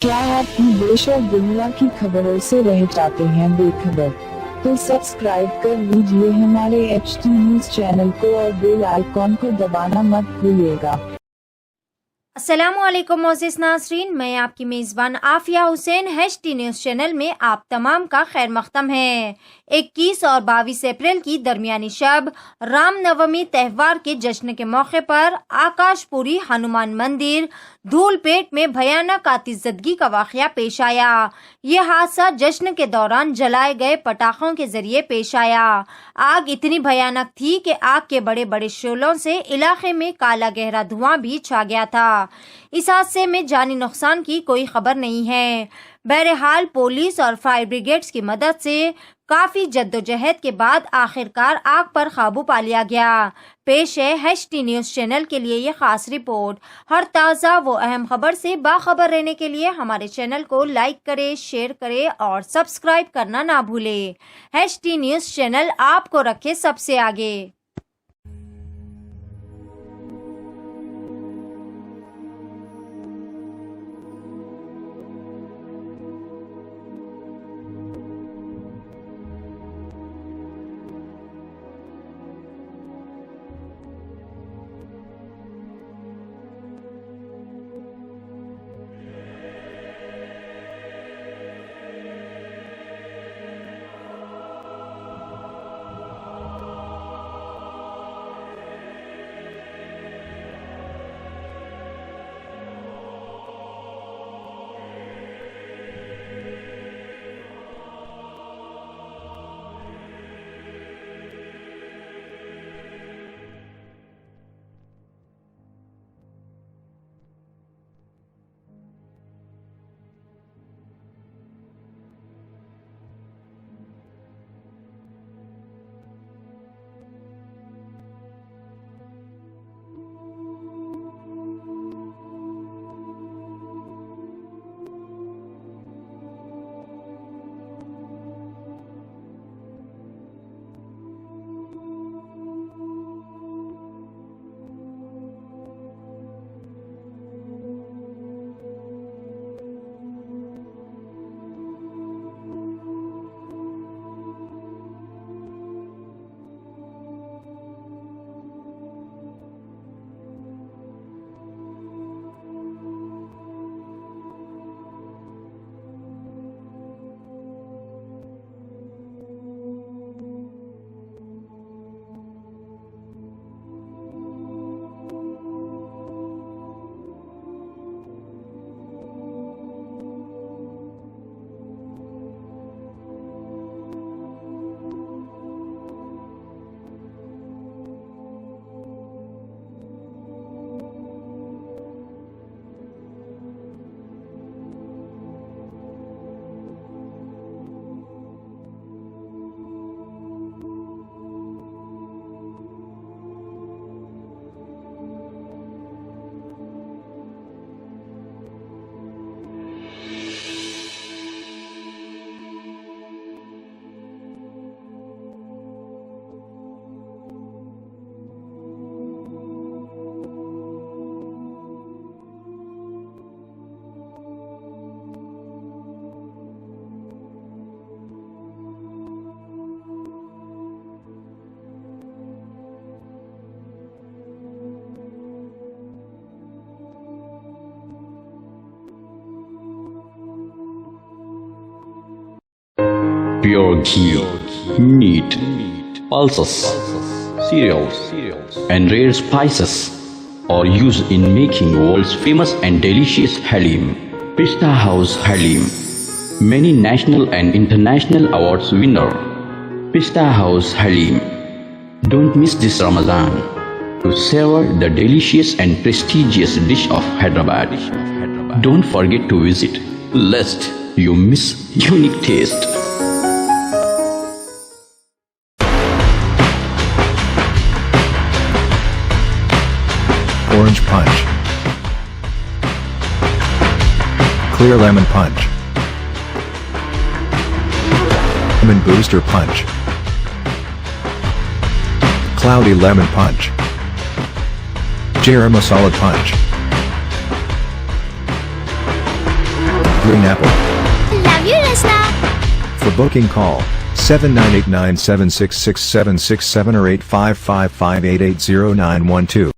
क्या आप देश और दुनिया की खबरों से रह जाते हैं बेखबर? तो सब्सक्राइब कर लीजिए हमारे HT न्यूज चैनल को और बेल आइकॉन को दबाना मत भूलिएगा। अस्सलामुअलैकुम मोज़िज़ नाज़रीन, मैं आपकी मेज़बान Afia Hussain HT news channel में आप तमाम का खैर मख्तम है। 21 और 22 अप्रैल की दरमियानी शब रामनवमी त्यौहार के जश्न के मौके पर आकाशपुरी हनुमान मंदिर धूलपेट में भयानक आतिशबाजी का वाक़या पेश आया। ये हादसा जश्न के दौरान जलाए गए पटाखों के जरिए पेश आया। आग इतनी भयानक थी कि आग के बड़े बड़े शोलों से इलाके में काला गहरा धुआं भी छा गया था। इस हादसे में जानी नुकसान की कोई खबर नहीं है। बहरहाल पुलिस और फायर ब्रिगेड्स की मदद से काफी जद्दोजहद के बाद आखिरकार आग पर काबू पा लिया गया। पेश है HT न्यूज चैनल के लिए ये खास रिपोर्ट। हर ताज़ा वो अहम खबर से बाखबर रहने के लिए हमारे चैनल को लाइक करें, शेयर करें और सब्सक्राइब करना ना भूलें। HT न्यूज चैनल आपको रखे सबसे आगे। Pure ghee, meat, pulses, cereals, and rare spices are used in making world's famous and delicious halim. Pista House Halim, many national and international awards winner. Pista House Halim. Don't miss this Ramadan to savor the delicious and prestigious dish of Hyderabad. Don't forget to visit, lest you miss unique taste. Orange Punch, Clear Lemon Punch, Lemon Booster Punch, Cloudy Lemon Punch, Garam Masala Punch, Green apple. Love you, Rasna. For booking call 7989766767 or 8555880912.